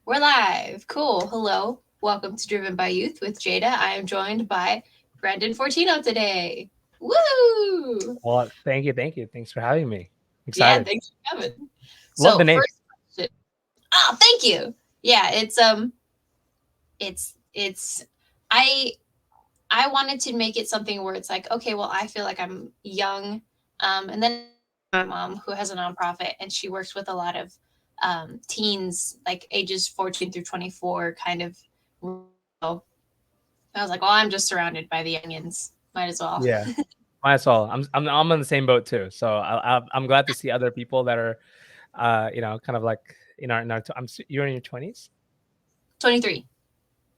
We're live. Cool. Hello. Welcome to Driven by Youth with Jada. I am joined by Brandon Fortino today. Woo! Well, thank you. Thank you. Thanks for having me. Yeah, Excited. thanks for coming. Love So, the name. first question. Oh, thank you. Yeah, it's I I wanted to make it something where it's like, okay, well, I feel like I'm young. And then my mom, who has a nonprofit, and she works with a lot of teens, like ages 14 through 24, kind of. So I was like, well, I'm just surrounded by the youngins. Might as well. Yeah, might as well. I'm on the same boat too. So I'm glad to see other people that are, kind of like in our. You're in your 20s. 23.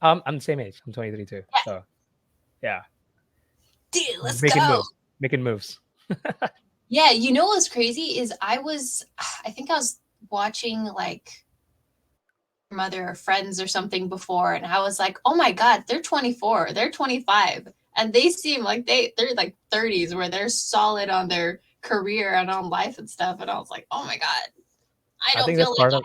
I'm the same age. I'm 23 too. Yeah. So yeah, Dude, let's making go. moves. Making moves. Yeah, you know what's crazy is I think I was watching like Mother or Friends or something before, and I was like, oh my God, they're 24, they're 25. And they seem like they're like 30s where they're solid on their career and on life and stuff. And I was like, oh my God, I I don't think feel like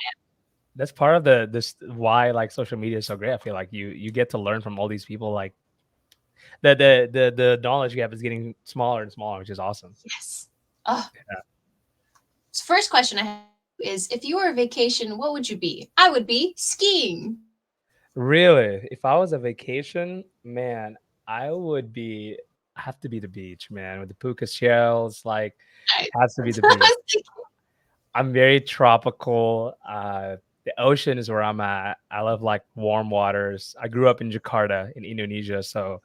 that's part of the this why like social media is so great. I feel like you get to learn from all these people. Like the knowledge you have is getting smaller and smaller, which is awesome. yes. Oh, so first question I have is if you were a vacation, what would you be? I would be skiing. Really? If I was a vacation, man, I would be have to be the beach, man, with the puka shells, like I, has to be that's the what I beach. was thinking. I'm very tropical. The ocean is where I'm at. I love like warm waters. I grew up in Jakarta in Indonesia, so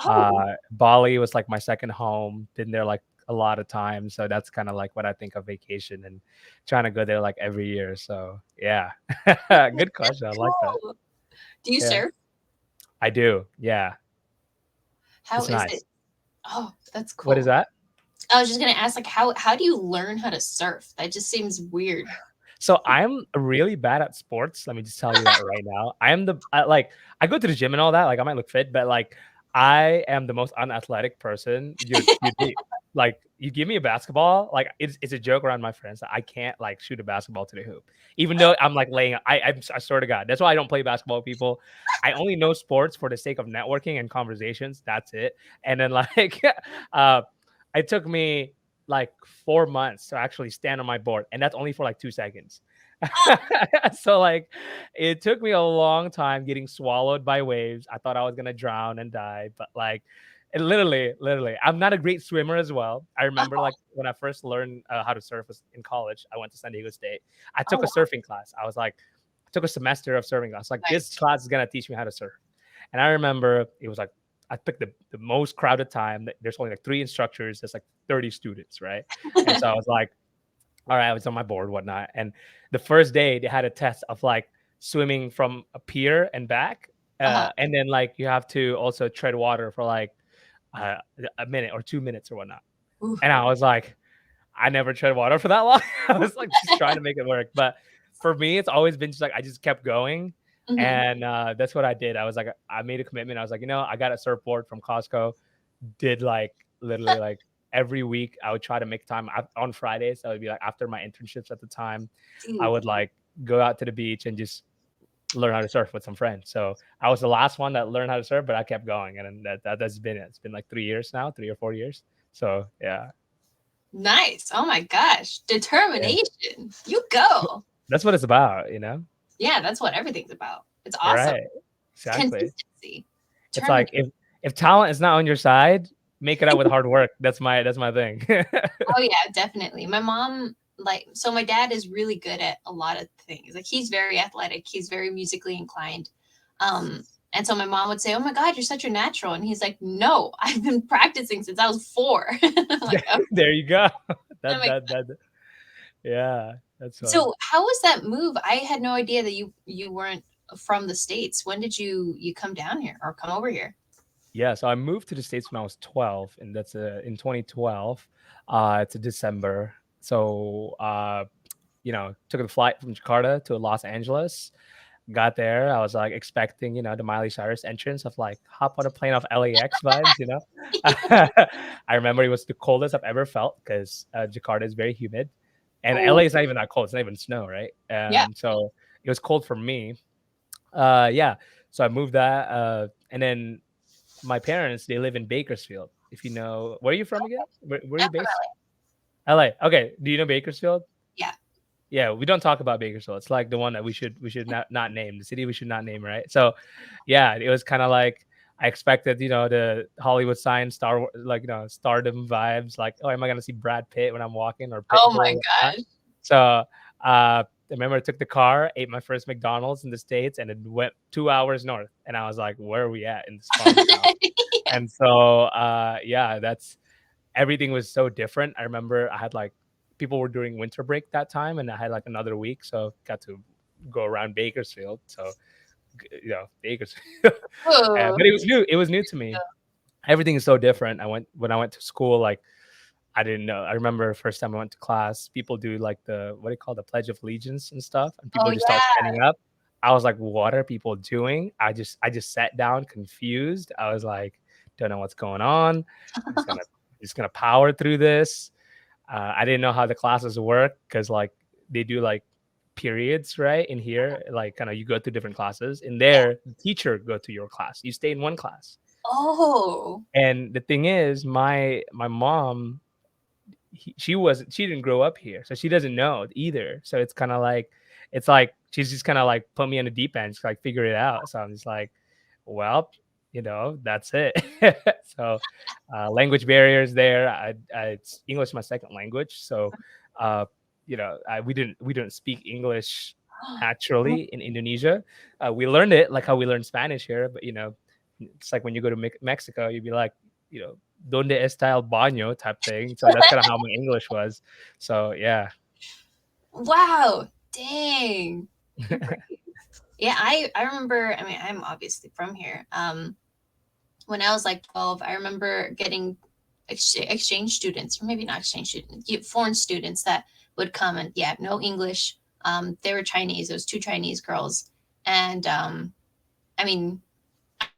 Oh, Bali was like my second home. Been there like a lot of times, so that's kind of like what I think of vacation and trying to go there like every year. So yeah, good question. I like that. cool. Do you Yeah, surf? I do. Yeah. How It's is it? nice. Oh, that's What is cool. that? I was just gonna ask, like, how do you learn how to surf? That just seems weird. So I'm really bad at sports. Let me just tell you that right now. Like I go to the gym and all that. Like I might look fit, but like I am the most unathletic person you'd meet. Like you give me a basketball, like it's a joke around my friends that I can't like shoot a basketball to the hoop, even though I'm like laying. I swear to God, that's why I don't play basketball with people. I only know sports for the sake of networking and conversations. That's it. And then like, uh, it took me like 4 months to actually stand on my board, and that's only for like 2 seconds. So like it took me a long time getting swallowed by waves. I thought I was gonna drown and die, but like it literally, I'm not a great swimmer as well. I remember like when I first learned how to surf was in college. I went to San Diego State. I Oh took a wow, surfing class. I took a semester of surfing class. Like this nice. class is gonna teach me how to surf. And I remember it was like I picked the most crowded time. There's only like three instructors. There's like 30 students, right? And so I was like, all right, I was on my board, whatnot. And the first day they had a test of like swimming from a pier and back. Uh-huh. And then like you have to also tread water for like uh, a minute or 2 minutes or whatnot. Ooh. And I was like, I never tread water for that long. I was like just trying to make it work. But for me, it's always been just like I just kept going. Hmm. And that's what I did. I was like, I made a commitment. I was like, I got a surfboard from Costco. Did like literally like every week I would try to make time on Fridays. That would be like after my internships at the time. I Dude, would like go out to the beach and just learn how to surf with some friends. So I was the last one that learned how to surf, but I kept going, and then that's been it. It's been like 3 years now, 3 or 4 years. So yeah, nice. Oh my gosh, yeah, determination. You go. that's what it's about. Yeah, that's what everything's about. It's awesome. Right? It's Exactly. consistency. It's like Determination. if talent is not on your side, make it up with hard work. That's my thing. Oh yeah, definitely. My mom, like, so my dad is really good at a lot of things. Like he's very athletic. He's very musically inclined. And so my mom would say, "Oh my God, you're such a natural," and he's like, "No, I've been practicing since I was 4." I'm like, "Oh." There you go. I'm That like, that that yeah, that's fun. so how was that move? I had no idea that you weren't from the States. When did you come down here or come over here? Yeah, so I moved to the States when I was 12, and that's in 2012. It's a December. So, took a flight from Jakarta to Los Angeles. Got there. I was like expecting, the Miley Cyrus entrance of like hop on a plane off LAX vibes. I remember it was the coldest I've ever felt because Jakarta is very humid, and Oh LA is not even that cold. It's not even snow, right? yeah. So it was cold for me. Yeah. So I moved that, and then my parents, they live in Bakersfield. If you know, where are you from again? Where are you I'm from based? LA. LA. Okay. Do you know Bakersfield? Yeah. Yeah, we don't talk about Bakersfield. It's like the one that we should not name, the city we should not name, right? So, yeah, it was kind of like I expected, the Hollywood sign, like stardom vibes. Like, oh, am I gonna see Brad Pitt when I'm walking or Oh my Pitbull or whatnot? gosh. So, I remember I took the car, ate my first McDonald's in the States, and then went 2 hours north. And I was like, where are we at in this farm town? And Yes. so, yeah, that's everything was so different. I remember I had like people were doing winter break that time, and I had like another week, so got to go around Bakersfield. So Bakersfield, Oh, but it was new. It was new to me. Everything is so different. When I went to school, like I didn't know. I remember first time I went to class, people do like the what do you call the Pledge of Allegiance and stuff, and oh people just start yeah. standing up. I was like, "What are people doing?" I just sat down, confused. I was like, "Don't know what's going on. I'm just gonna power through this." I didn't know how the classes work because like they do like periods right in here, like kind of you go through different classes. In Yeah. there, the teacher go to your class. You stay in one class. Oh. And the thing is, my mom she didn't grow up here, so she doesn't know either. So it's like she's just kind of like put me in the deep end, just like figure it out. So I'm just like, well, that's it. So language barriers there. It's English my second language, so uh, we didn't speak English naturally in Indonesia. We learned it like how we learn Spanish here, but it's like when you go to Mexico, you'd be like, you know, "Donde está el baño?" type thing. So that's kind of how my English was. So yeah, Wow. Dang. You're brave. Yeah, I remember, I mean, I'm obviously from here. When I was like 12, I remember getting exchange students, or maybe not exchange students, foreign students that would come and, yeah, no English. They were Chinese. It was two Chinese girls. And I mean, that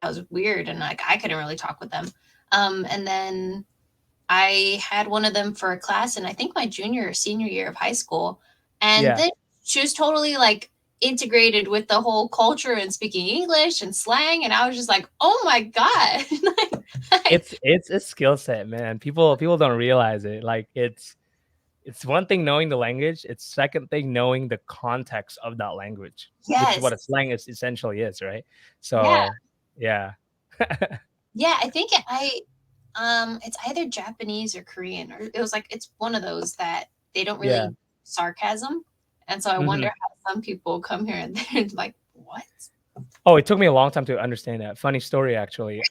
was weird. And like, I couldn't really talk with them. And then I had one of them for a class in I think my junior or senior year of high school. And yeah. then she was totally like integrated with the whole culture and speaking English and slang. And I was just like, oh my God. It's a skill set, man. People don't realize it. Like it's one thing knowing the language. It's second thing knowing the context of that language, which is Yes. what a slang is essentially is, right? Yeah. So yeah, Yeah. I think it's either Japanese or Korean, or it was like, it's one of those that they don't yeah. really sarcasm. And so I wonder Mhm. how some people come here and they're like, what? Oh, it took me a long time to understand that. Funny story, actually.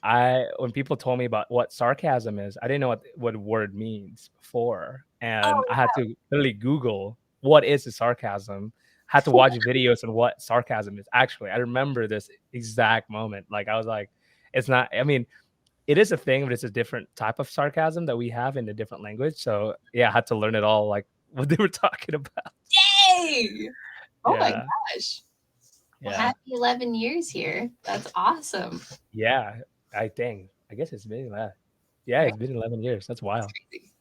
When people told me about what sarcasm is, I didn't know what a word means before, and I Oh, had to literally Google what is a sarcasm. Had to watch videos on what sarcasm is. Actually, I remember this exact moment. Like I was like, it's not. I mean, it is a thing, but it's a different type of sarcasm that we have in a different language. So yeah, I had to learn it all, like what they were talking about. yay! Oh my Yeah, gosh. Well, yeah. happy 11 years here. That's awesome. Yeah, I think. I guess it's been yeah, Right? it's been 11 years. That's That's wild. crazy.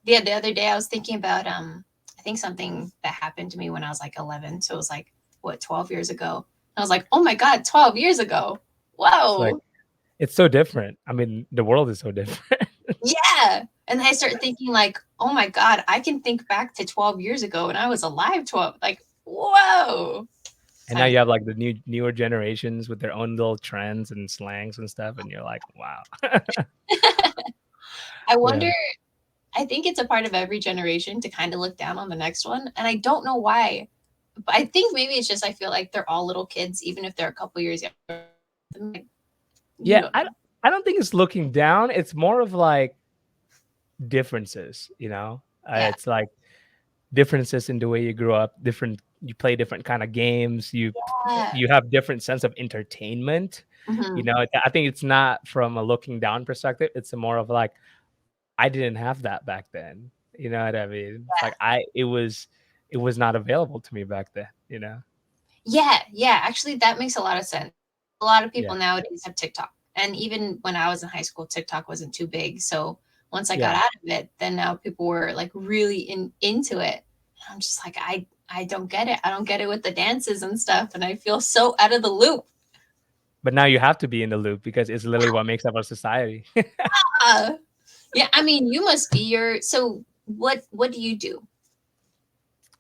Yeah, the other day I was thinking about I think something that happened to me when I was like 11. So it was like what, 12 years ago. I was like, "Oh my god, 12 years ago." It's like Whoa. it's so different. I mean, the world is so different. Yeah. And then I started thinking like, "Oh my god, I can think back to 12 years ago and I was alive 12." Like, whoa. And now Time. you have like the newer generations with their own little trends and slangs and stuff, and you're like, wow. I Yeah. wonder, I think it's a part of every generation to kind of look down on the next one, and I don't know why. But I think maybe it's just I feel like they're all little kids, even if they're a couple years younger. Like, you Yeah, don't I know. I don't think it's looking down. It's more of like differences, you know? Yeah. It's like differences in the way you grew up, different you play different kind of games, Yeah. you have different sense of entertainment. Mhm. I think it's not from a looking down perspective, it's a more of like, I didn't have that back then. You know what I mean? It's like it was not available to me back then? Yeah, yeah. Actually, that makes a lot of sense. A lot of Yeah. people nowadays have TikTok, and even when I was in high school, TikTok wasn't too big. So once I got Yeah. out of it, then now people were like really into it. And I'm just like, I don't get it. I don't get it with the dances and stuff, and I feel so out of the loop. But now you have to be in the loop because it's literally what makes up our society. Uh, yeah, I mean, you must be your. So what do you do?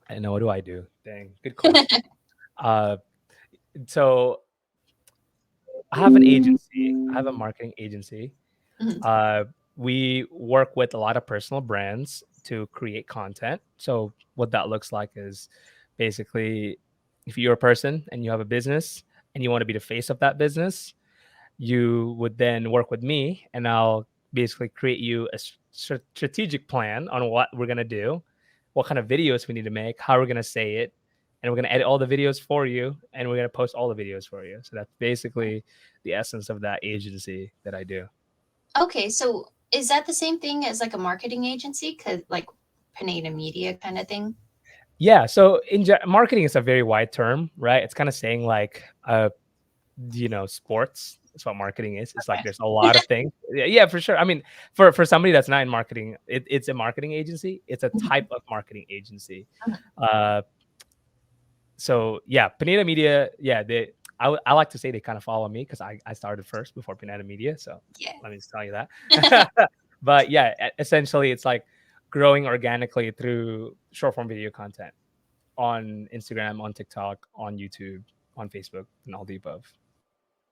I know, what do I do? Dang, good question. Uh, so I have an agency. I have a marketing agency. Mhm. Uh, we work with a lot of personal brands to create content. So what that looks like is basically if you're a person and you have a business and you want to be the face of that business, you would then work with me and I'll basically create you a strategic plan on what we're going to do, what kind of videos we need to make, how we're going to say it, and we're going to edit all the videos for you and we're going to post all the videos for you. So that's basically the essence of that agency that I do. Okay, so is that the same thing as like a marketing agency? Cause like Pineda Media kind of thing? Yeah, so marketing is a very wide term, right? It's kind of saying like sports. That's what marketing is. It's like there's a lot of things. Yeah, yeah, for sure. I mean, for somebody that's not in marketing, it's a marketing agency. It's a type of marketing agency. Uh, so yeah, Pineda Media. Yeah, I like to say they kind of follow me because I started first before Pineda Media. So Yeah. let me just tell you that. But yeah, essentially, it's like growing organically through short form video content on Instagram, on TikTok, on YouTube, on Facebook, and all the above.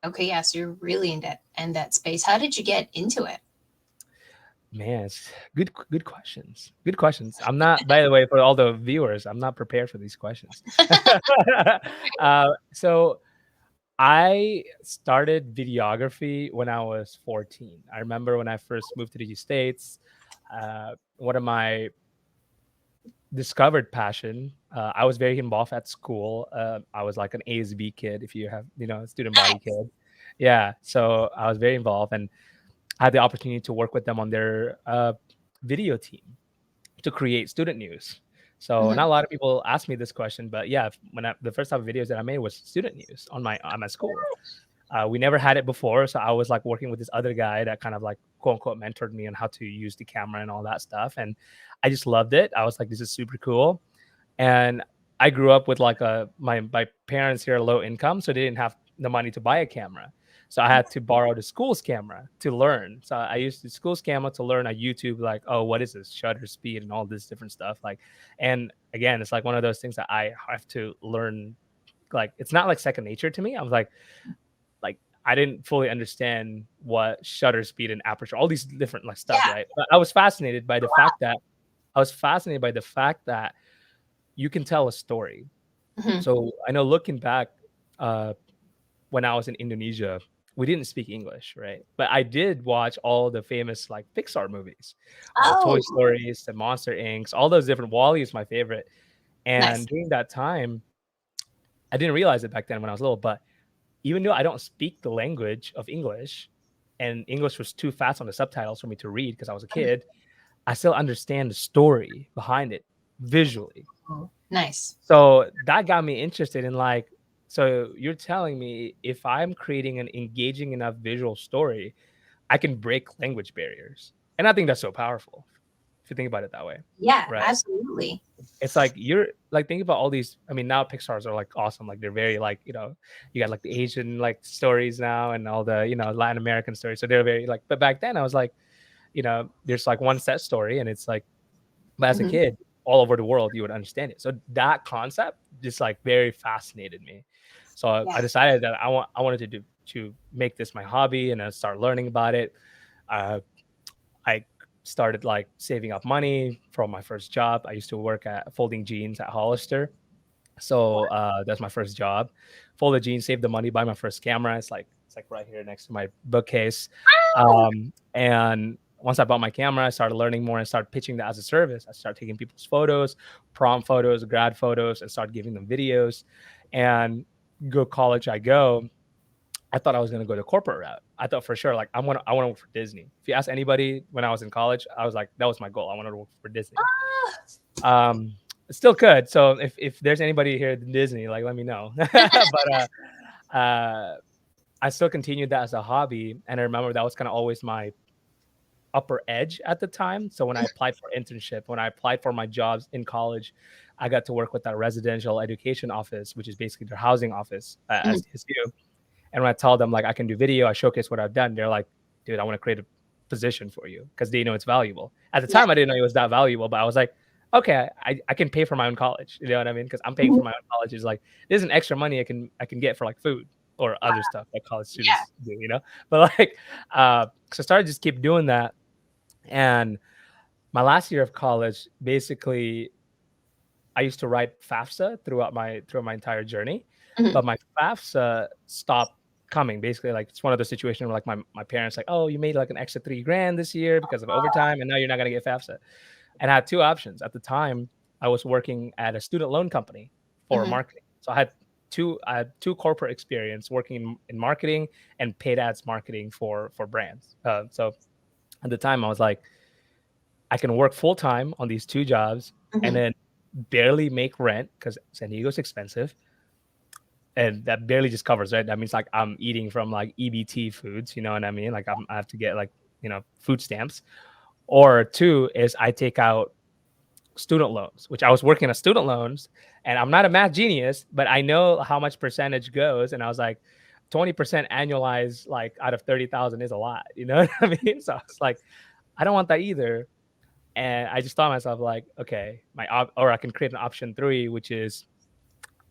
Okay, yeah, so you're really in that space. How did you get into it? Man, it's good questions. Good questions. I'm not, by the way, for all the viewers, I'm not prepared for these questions. So I started videography when I was 14. I remember when I first moved to the States. One of my discovered passion. I was very involved at school. I was like an ASB kid, if you have, student body Nice. kid. Yeah, so I was very involved, and I had the opportunity to work with them on their video team to create student news. So Mhm. not a lot of people ask me this question, but yeah, the first type of videos that I made was student news on my school. We never had it before, so I was like working with this other guy that kind of like quote unquote mentored me on how to use the camera and all that stuff, and I just loved it. I was like, this is super cool, and I grew up with like my parents here are low income, so they didn't have the money to buy a camera. So I had to borrow the school's camera to learn. So I used the school's camera to learn on YouTube, like, oh, what is this shutter speed and all this different stuff. Like, and again, it's like one of those things that I have to learn. Like, it's not like second nature to me. I was like I didn't fully understand what shutter speed and aperture, all these different like stuff, Yeah. right? But I was fascinated by the fact that you can tell a story. Mhm. So I know looking back, uh, when I was in Indonesia, we didn't speak English, right? But I did watch all the famous like Pixar movies, all the Toy Oh, Stories, the Monster Incs, all those different. Wally is my favorite. And nice. during that time, I didn't realize it back then when I was little, but even though I don't speak the language of English, and English was too fast on the subtitles for me to read because I was a Mhm. kid, I still understand the story behind it visually. Oh, nice. So that got me interested in like, so you're telling me if I'm creating an engaging enough visual story, I can break language barriers. And I think that's so powerful if you think about it that way, Yeah, right? absolutely. It's like you're like think about all these. I mean, now Pixar's are like awesome. Like they're very like you got like the Asian like stories now and all the Latin American stories. So they're very like. But back then I was like, there's like one set story and it's like, but as a Mhm. kid, all over the world, you would understand it. So that concept just like very fascinated me. So Yeah. I decided that I wanted to make this my hobby and I start learning about it. Uh, I started like saving up money from my first job. I used to work at folding jeans at Hollister. So that's my first job. Fold the jeans, save the money, buy my first camera. It's like right here next to my bookcase. Oh, And once I bought my camera, I started learning more and started pitching that as a service. I started taking people's photos, prom photos, grad photos, and started giving them videos. And go college I go. I thought I was gonna go the corporate route. I thought for sure, like I want to work for Disney. If you ask anybody when I was in college, I was like, that was my goal. I wanted to work for Disney. ah. Um, Still could. So if there's anybody here at Disney, like let me know. But I still continued that as a hobby, and I remember that was kind of always my upper edge at the time. So when I applied for internship, when I applied for my jobs in college, I got to work with that residential education office, which is basically their housing office at Mhm. SDSU. And when I tell them like I can do video, I showcase what I've done, they're like, dude, I want to create a position for you because they know it's valuable. At the Yeah. time, I didn't know it was that valuable, but I was like, okay, I can pay for my own college. You know what I mean? Because I'm paying Mhm. for my own college. Is like there's an extra money I can get for like food or Wow. other stuff that college Yeah. students do. But like, so I started just keep doing that. And my last year of college, basically, I used to write FAFSA throughout my entire journey, Mhm. but my FAFSA stopped coming. Basically, like it's one of those situations where like my parents like, oh, you made like an extra 3 grand this year because of overtime, and now you're not gonna get FAFSA. And I had two options at the time. I was working at a student loan company for Mhm. marketing, so I had two corporate experience working in marketing and paid ads marketing for brands. So at the time, I was like, I can work full time on these two jobs and Mhm. then barely make rent because San Diego's expensive, and that barely just covers, right? That means like I'm eating from like EBT foods, you know what I mean? Like I have to get like food stamps. Or two is I take out student loans, which I was working on student loans, and I'm not a math genius, but I know how much percentage goes, and I was like, 20% annualized, like out of 30,000 is a lot, you know what I mean? So I was like, I don't want that either. And I just thought to myself, like, okay, or I can create an option three, which is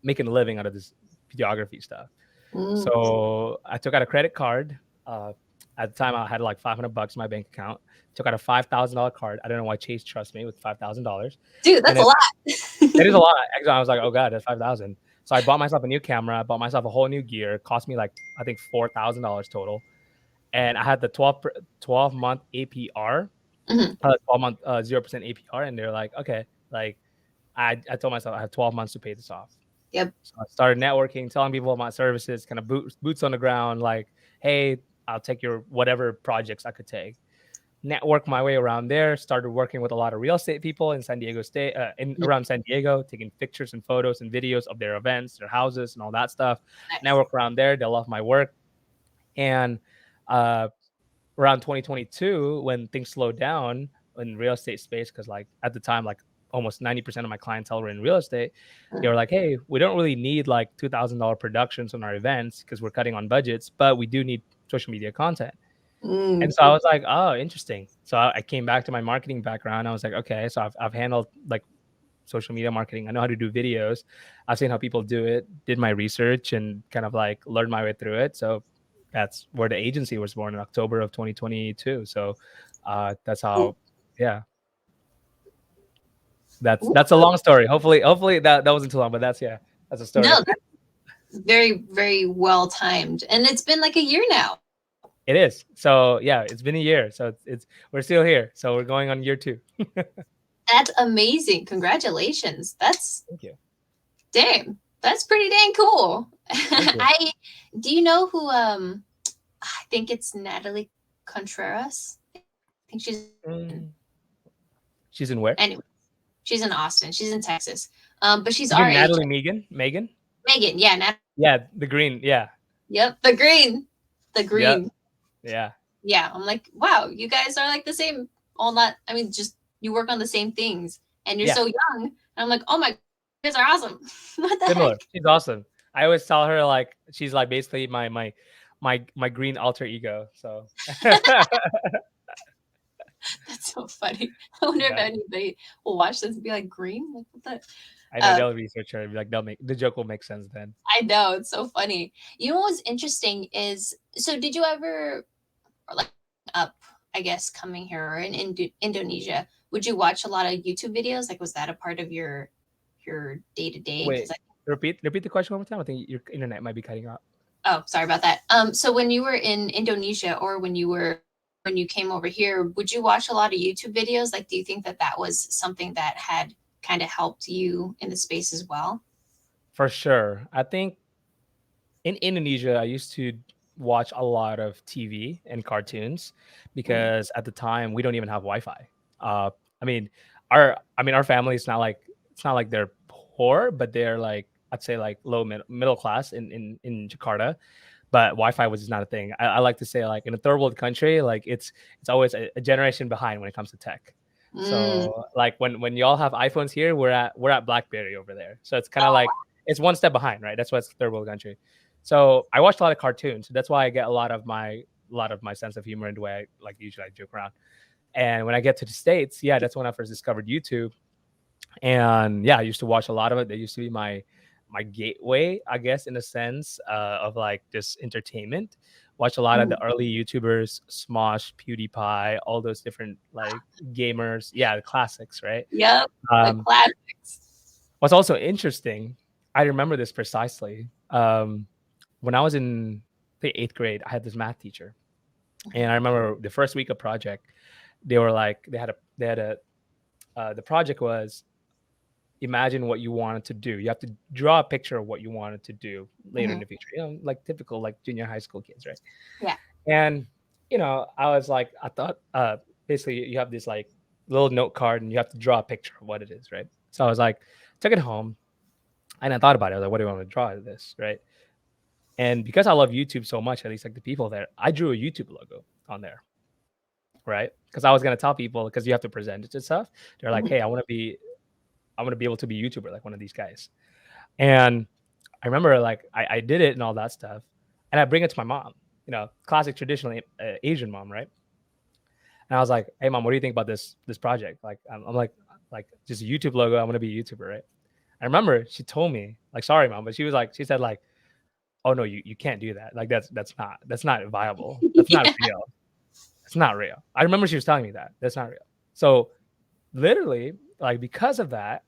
making a living out of this videography stuff. Mm. So I took out a credit card. Uh, at the time, I had like $500 in my bank account. Took out a $5,000 card. I don't know why Chase trusts me with $5,000, Dude, and that's a then that is a lot. lot. Actually, I was like, oh god, that's 5,000. So I bought myself a new camera. I bought myself a whole new gear. It cost me like I think $4,000 total, and I had the 12-month APR, Mhm. 12-month 0% APR, and they're like, okay, like I told myself I have 12 months to pay this off. Yep. So I started networking, telling people about my services, kind of boots on the ground, like, hey, I'll take your whatever projects I could take. Network my way around there. Started working with a lot of real estate people in San Diego State, in Mhm. around San Diego, taking pictures and photos and videos of their events, their houses, and all that stuff. Nice. Network around there. They love my work. And uh, around 2022, when things slowed down in real estate space, because like at the time, like almost 90% of my clientele were in real estate, they Mm. were like, hey, we don't really need like $2,000 productions on our events because we're cutting on budgets, but we do need social media content. And Mm. so I was like, oh, interesting. So I came back to my marketing background. I was like, okay, so I've handled like social media marketing. I know how to do videos. I've seen how people do it, did my research, and kind of like learned my way through it. So that's where the agency was born in October of 2022. So that's Ooh. how, yeah, that's Ooh. that's a long story. Hopefully that wasn't too long, but yeah, that's a No, story. that's very, very well timed. And it's been like a year now. It is. So yeah, it's been a year. So it's we're still here. So we're going on year two. That's amazing. Congratulations. That's Thank you. damn. That's pretty dang cool. Thank you. I do you know who I think it's Natalie Contreras. I think she's Mm, she's in where? anyway. She's in Austin. She's in Texas. But she's You our mean age. Natalie Megan? Megan. Yeah, Yeah, the green. Yeah. yep. The green. The Yeah. green. Yeah. Yeah. I'm like, wow, you guys are like the same. All that. I mean, just you work on the same things, and you're Yeah. so young. And I'm like, oh my, you guys are awesome. What the heck? Similar. She's awesome. I always tell her like she's like basically my green alter ego. So That's so funny. I wonder if yeah. anybody will watch this and be like, green? Like, what the? I know Uh, they'll research her and be like they'll make the joke will make sense then. I know. It's so funny. You know what's interesting is so did you ever, or like, up, I guess, coming here or in Indonesia, would you watch a lot of YouTube videos? Like, was that a part of your day to day? Wait, Because I repeat the question one more time. I think your internet might be cutting out. oh, sorry about that. So when you were in Indonesia or when you came over here, would you watch a lot of YouTube videos? Like, do you think that that was something that had kind of helped you in the space as well? For sure. I think in Indonesia, I used to watch a lot of TV and cartoons Mm, because at the time we don't even have Wi-Fi. Uh, I mean, our family is not like it's not like they're poor, but they're like I'd say like low middle class in Jakarta. But Wi-Fi was just not a thing. I like to say like in a third world country, like it's always a generation behind when it comes to tech. Mm. So like when y'all have iPhones here, we're at BlackBerry over there. So it's kind of Oh, like it's one step behind, right? That's why it's third world country. So I watched a lot of cartoons. So that's why I get a lot of my sense of humor and the way I like usually I joke around. And when I get to the States, yeah, that's when I first discovered YouTube. And yeah, I used to watch a lot of it. They used to be my gateway, I guess, in a sense of like just entertainment. Watch a lot of mhm. the early YouTubers, Smosh, PewDiePie, all those different like gamers. Yeah, the classics, right? Yep, the Um, classics. what's also interesting, I remember this precisely. When I was in the eighth grade, I had this math teacher, and I remember the first week of project, they were like, the project was imagine what you wanted to do. You have to draw a picture of what you wanted to do later in Mhm. the future. Like typical like junior high school kids, right? Yeah. And I was like, I thought basically you have this like little note card and you have to draw a picture of what it is, right? So I was like, took it home and I thought about it. I was like, what do I want to draw of this, right? And because I love YouTube so much, at least like the people there, I drew a YouTube logo on there, right? Because I was gonna tell people because you have to present it and stuff. They're like, Mhm. hey, I want to be able to be YouTuber like one of these guys. And I remember like I did it and all that stuff, and I bring it to my mom. Classic traditional Asian mom, right? And I was like, "Hey, mom, what do you think about this project?" Like, I'm like just a YouTube logo. I want to be a YouTuber, right? I remember she told me like, "Sorry, mom," but she said like, "Oh no, you can't do that. Like that's not viable. That's not Yeah. real. It's not real." I remember she was telling me that that's not real. So literally, like because of that,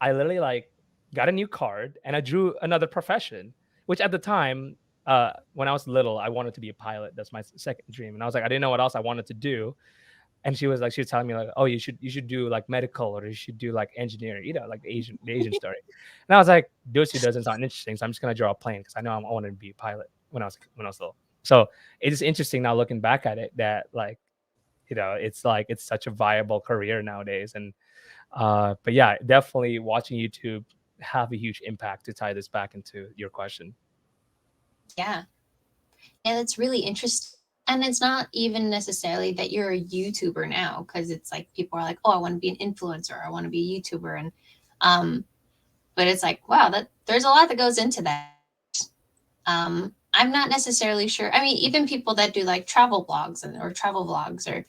I literally like got a new card and I drew another profession, which at the time, when I was little, I wanted to be a pilot. That's my second dream. And I was like, I didn't know what else I wanted to do. And she was telling me like, oh, you should do like medical or you should do like engineering, like the Asian story. And I was like, those two doesn't sound interesting. So I'm just gonna draw a plane because I know I wanted to be a pilot when I was little. So it is interesting now looking back at it that like, it's like it's such a viable career nowadays. And but yeah, definitely watching YouTube have a huge impact to tie this back into your question. Yeah. Yeah, that's really interesting. And it's not even necessarily that you're a YouTuber now, because it's like people are like, oh, I want to be an influencer, I want to be a YouTuber. And but it's like, wow, that there's a lot that goes into that. I'm not necessarily sure. I mean, even people that do like travel blogs or travel vlogs, or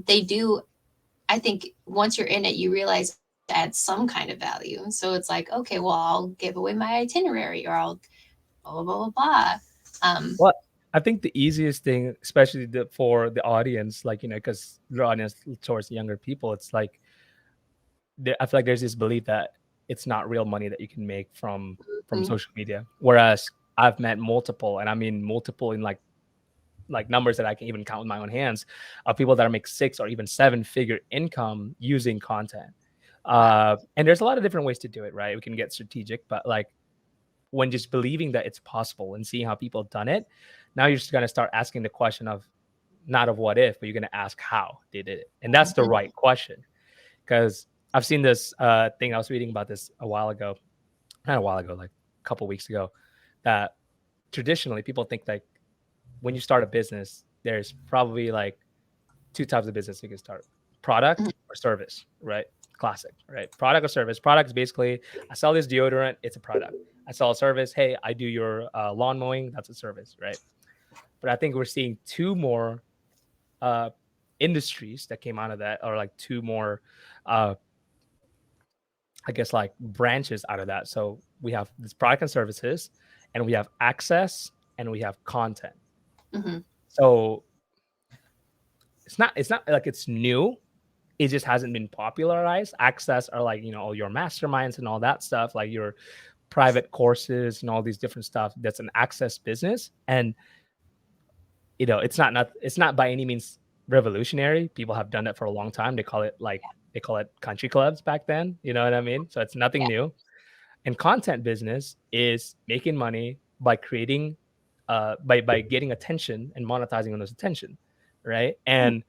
they do, I think once you're in it, you realize add some kind of value. So it's like, okay, well, I'll give away my itinerary, or I'll blah blah blah blah blah. Um, Well, I think the easiest thing, especially for the audience, like because the audience towards younger people, it's like I feel like there's this belief that it's not real money that you can make from mm, social media. Whereas I've met multiple, and I mean multiple in like numbers that I can even count with my own hands of people that make six or even seven figure income using content. wow. And there's a lot of different ways to do it, right? We can get strategic, but like when just believing that it's possible and seeing how people have done it, now you're just going to start asking the question of not of what if, but you're going to ask how they did it. And that's the Mhm. right question. Because I've seen this thing, I was reading about this a while ago, not a while ago, like a couple weeks ago, that traditionally people think like when you start a business, there's probably like two types of business you can start: product or service, right? Classic, right? Product or service. Product is basically I sell this deodorant, it's a product. I sell a service, hey, I do your lawn mowing, that's a service, right? But I think we're seeing two more uh, industries that came out of that, or like two more, uh, I guess, like branches out of that. So we have this product and services, and we have access, and we have content. Mhm. So it's not like it's new. It just hasn't been popularized. Access are like, all your masterminds and all that stuff, like your private courses and all these different stuff. That's an access business. And it's not by any means revolutionary. People have done that for a long time. They call it country clubs back then. You know what I mean? So it's nothing Yeah. new. And content business is making money by creating by getting attention and monetizing on those attention, right? Mm. And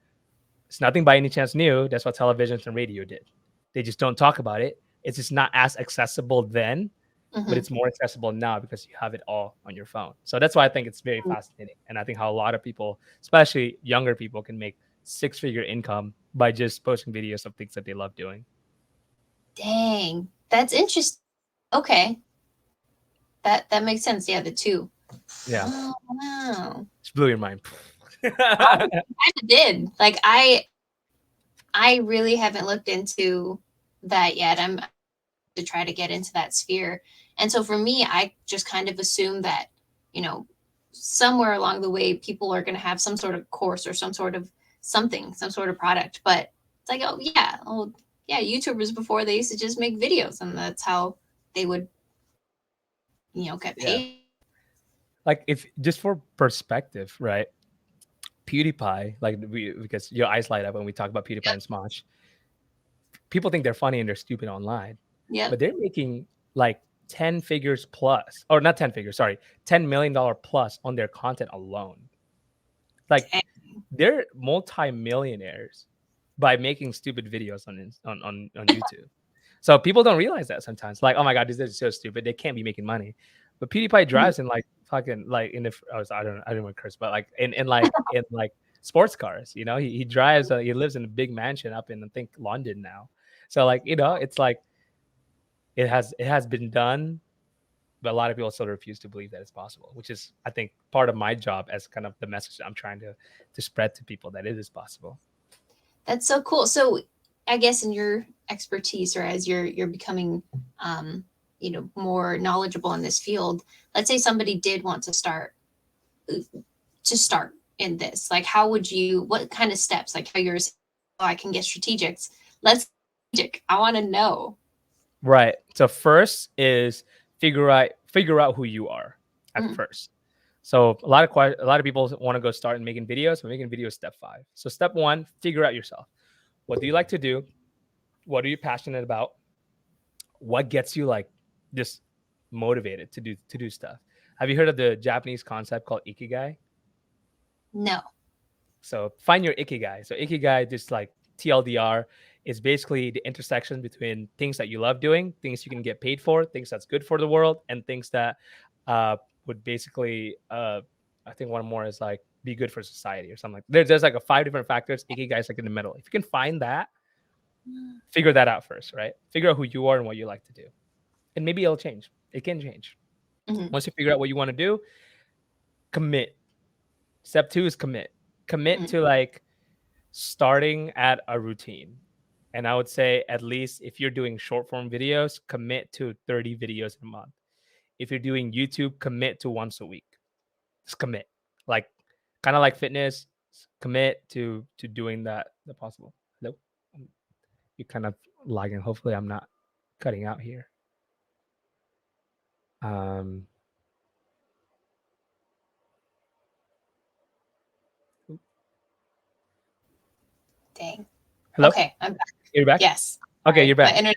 it's nothing by any chance new. That's what television and radio did. They just don't talk about it. It's just not as accessible then, but Mhm. it's more accessible now because you have it all on your phone. So that's why I think it's very fascinating. And I think how a lot of people, especially younger people, can make six-figure income by just posting videos of things that they love doing. Dang, that's interesting. Okay, that makes sense. Yeah, the two. Yeah, Oh wow, just blew your mind. I kind of did. Like I really haven't looked into that yet. I'm to try to get into that sphere, and so for me, I just kind of assume that you know somewhere along the way, people are going to have some sort of course or some sort of something, some sort of product. But it's like, oh yeah, YouTubers before they used to just make videos, and that's how they would get Yeah. paid. Like if just for perspective, right? PewDiePie, like we because your eyes light up when we talk about PewDiePie and Smosh. People think they're funny and they're stupid online, Yep. but they're making like 10 figures plus, or not 10 figures, sorry, $10 million plus on their content alone. Like Dang. they're multi-millionaires by making stupid videos on YouTube. So people don't realize that sometimes. Like, oh my god, this is so stupid. They can't be making money. But PewDiePie Mhm. drives in like fucking like in the I don't want to curse, but like in sports cars. You know, he drives. He lives in a big mansion up in I think London now. So like it's like it has been done, but a lot of people still refuse to believe that it's possible, which is I think part of my job as kind of the message that I'm trying to spread to people that it is possible. That's so cool. So I guess in your expertise, or as you're becoming um, more knowledgeable in this field, let's say somebody did want to start in this. Like how would you, what kind of steps, like how you're saying, oh, I can get strategics. Let's strategic. I want to know. Right. So first is figure out who you are at Mm, first. So a lot of people want to go start in making videos, but making videos step 5. So step 1, figure out yourself. What do you like to do? What are you passionate about? What gets you like just motivated to do stuff? Have you heard of the Japanese concept called ikigai? no. So find your ikigai. So ikigai, just like TLDR, is basically the intersection between things that you love doing, things you can get paid for, things that's good for the world, and things that uh, would basically, I think one more is like be good for society or something. There's like a 5 different factors. Ikigai is like in the middle. If you can find that, figure that out first, right? Figure out who you are and what you like to do, and maybe it'll change. It can change Mm-hmm. once you figure out what you want to do. Commit. Step 2 is commit. Commit Mm-hmm. to like starting at a routine. And I would say at least if you're doing short form videos, commit to 30 videos a month. If you're doing YouTube, commit to once a week. Just commit. Like kind of like fitness, commit to doing that the possible. Hello? You kind of lagging. Hopefully I'm not cutting out here. Um Dang. Hello? Okay, I'm back. You're back? Yes. Okay, Sorry, you're my back. internet.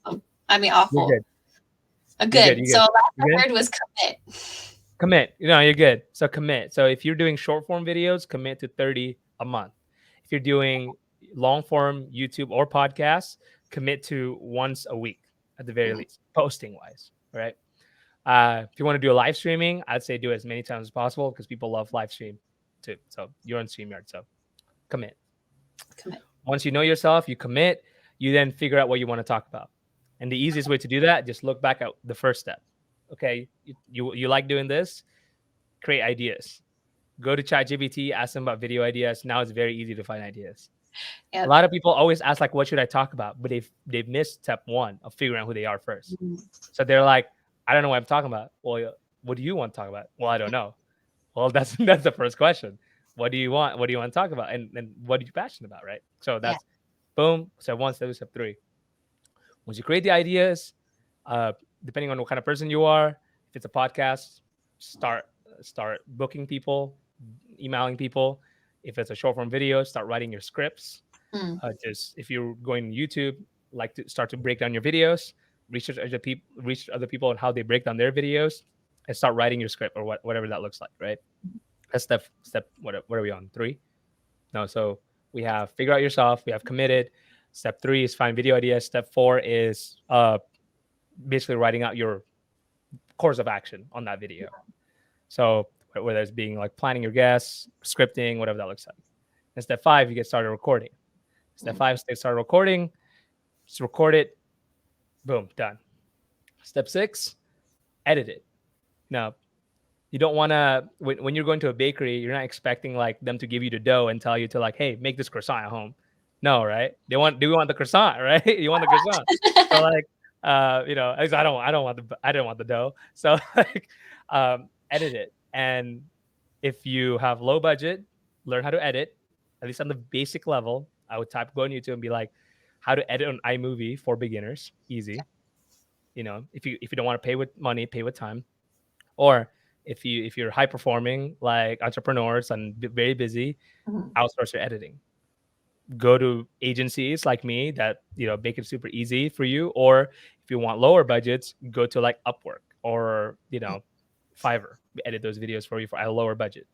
Awesome. I mean, You're awful. good. You're good. Good. You're So good. last You I good? heard was commit. Commit. You're good. So commit. So if you're doing short form videos, commit to 30 a month. If you're doing long form YouTube or podcasts, commit to once a week at the very Mm, least, posting wise. Right. If you want to do a live streaming, I'd say do it as many times as possible because people love live stream too. So you're on StreamYard. So commit. commit. Once you know yourself, you commit, you then figure out what you want to talk about. And the easiest way to do that, just look back at the first step. Okay, you like doing this, create ideas. Go to ChatGPT, ask them about video ideas. Now it's very easy to find ideas. A Yep. lot of people always ask like, "What should I talk about?" But they've missed step 1 of figuring out who they are first. Mm, So they're like, "I don't know what I'm talking about." Well, what do you want to talk about? Well, I don't know. Well, that's that's the first question. What do you want? What do you want to talk about? And what are you passionate about, right? So yeah. that's boom. Step 1, step 2, step 3. Once you create the ideas, uh, depending on what kind of person you are, if it's a podcast, start booking people, emailing people. If it's a short form video, start writing your scripts. Mm, Just if you're going to YouTube, like to start to break down your videos, research other people on how they break down their videos, and start writing your script or whatever that looks like. Right. That's step. What are we on? 3? No. So we have figure out yourself. We have committed. Step 3 is find video ideas. Step 4 is basically writing out your course of action on that video. So whether it's being like planning your guests, scripting, whatever that looks like. And step 5, you get started recording. Step Mm. 5, start recording. Just record it. Boom, done. Step 6, edit it. Now, you don't want to when you're going to a bakery, you're not expecting like them to give you the dough and tell you to like, hey, make this croissant at home. No, right? Do we want the croissant, right? You want the croissant. So like, at least I don't want the dough. So like, edit it. And if you have low budget, learn how to edit, at least on the basic level. I would go on YouTube and be like, how to edit on iMovie for beginners, easy. If you don't want to pay with money, pay with time. Or if you're high performing like entrepreneurs and very busy, Mhm. outsource your editing. Go to agencies like me that make it super easy for you. Or if you want lower budgets, go to like Upwork or Fiverr. We edit those videos for you for a lower budget.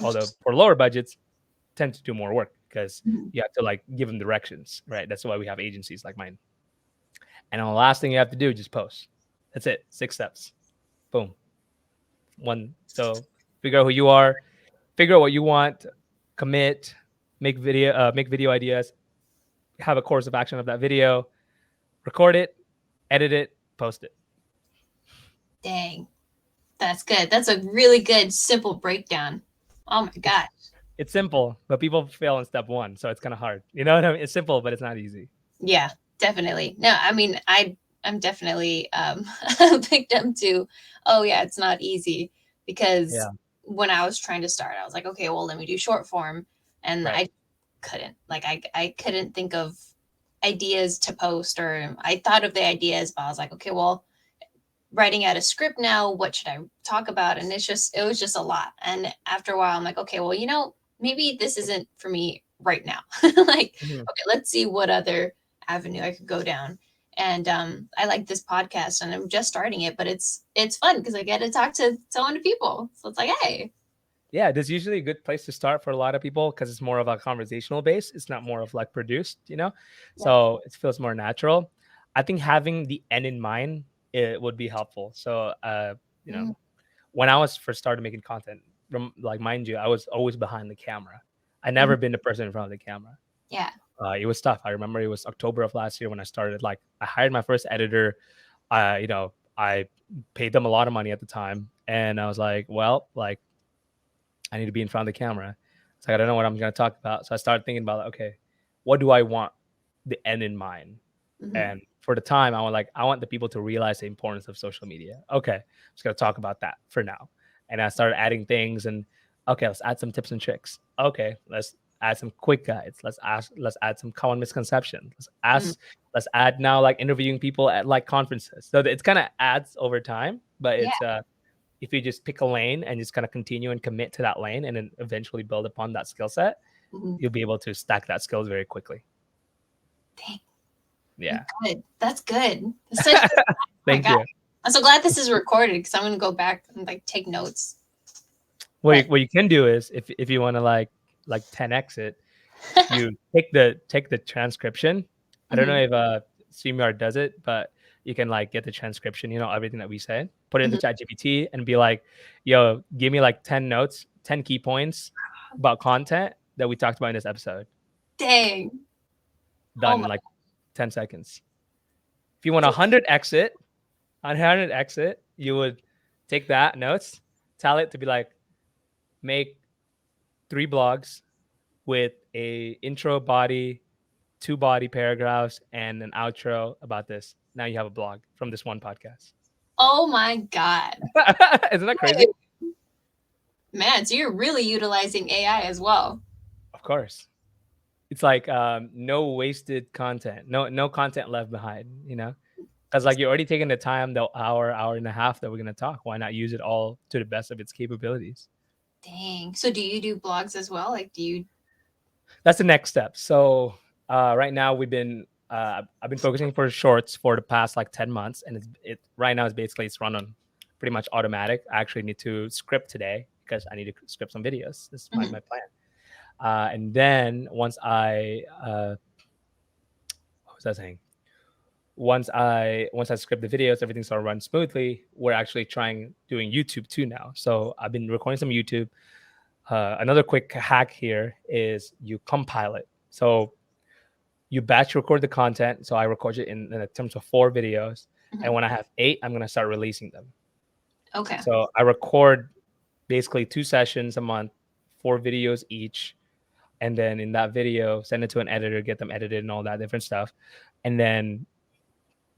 Although Interesting. for lower budgets, tend to do more work because Mhm. you have to like give them directions, right? That's why we have agencies like mine. And then the last thing you have to do, just post. That's it. 6 steps. Boom. One. So figure out who you are, figure out what you want, commit, make video ideas, have a course of action of that video, record it, edit it, post it. Dang, that's good. That's a really good, simple breakdown. Oh my It's God. it's simple, but people fail in step 1, so it's kind of hard. You know what I mean? It's simple, but it's not easy. Yeah, definitely. No, I mean, I'm definitely a victim to, oh yeah, it's not easy because Yeah. when I was trying to start, I was like, okay, well, let me do short form, and Right. I couldn't. Like, I couldn't think of ideas to post, or I thought of the ideas, but I was like, okay, well, writing out a script now, what should I talk about? And it was just a lot. And after a while, I'm like, okay, well, maybe this isn't for me right now. Like, Mhm. okay, let's see what other avenue I could go down. And I like this podcast, and I'm just starting it, but it's fun because I get to talk to so many people. So it's like, hey, Yeah, this is usually a good place to start for a lot of people because it's more of a conversational base. It's not more of like produced. yeah, So it feels more natural. I think having the end in mind, it would be helpful. So you know, mhm, when I was first started making content, like mind you, I was always behind the camera. I mhm, never been the person in front of the camera. yeah, It was tough. I remember it was October of last year when I started. Like I hired my first editor. I paid them a lot of money at the time, and I was like, well, like I need to be in front of the camera. It's like I don't know what I'm going to talk about. So I started thinking about, like, okay, what do I want the end in mind? mhm, And for the time, I want the people to realize the importance of social media. Okay, I'm just gonna talk about that for now. And I started adding things, and okay, let's add some tips and tricks. Okay, let's add some quick guides. Let's add some common misconceptions. mhm, Let's add now like interviewing people at like conferences. So it's kind of adds over time, but yeah, it's if you just pick a lane and just kind of continue and commit to that lane and then eventually build upon that skill set, mhm. you'll be able to stack that skills very quickly. Dang, you're Yeah. good. That's good. That's such. Oh my Thank God, you. I'm so glad this is recorded because I'm gonna go back and like take notes. What But you can do is if you want to like 10x it, you take the transcription. I don't know mhm, if StreamYard does it, but you can like get the transcription, everything that we said, put it into mhm. ChatGPT and be like, yo, give me like 10 notes, 10 key points about content that we talked about in this episode. Dang. Oh Done my in like 10 seconds. If you want 100x it, 100x it, you would take that notes, tell it to be like, make 3 blogs with a intro body, 2 body paragraphs, and an outro about this. Now you have a blog from this one podcast. oh my God. Isn't that crazy? Man, so you're really utilizing AI as well. Of course. It's like no wasted content, no content left behind. Because like you're already taking the time, the hour and a half that we're gonna talk. Why not use it all to the best of its capabilities? Dang. So do you do blogs as well? Like, do you? That's the next step. So right now I've been focusing for shorts for the past like 10 months, and it right now is basically it's run on pretty much automatic. I actually need to script today because I need to script some videos. This is my Mhm, plan. And then what was I saying? Once I script the videos, everything started run smoothly. We're actually trying doing YouTube too now. So I've been recording some YouTube. Another quick hack here is you compile it. So you batch record the content. So I record it in terms of 4 videos. And Mhm. when I have 8, I'm going to start releasing them. Okay. So I record basically 2 sessions a month, 4 videos each. And then in that video, send it to an editor, get them edited and all that different stuff. And then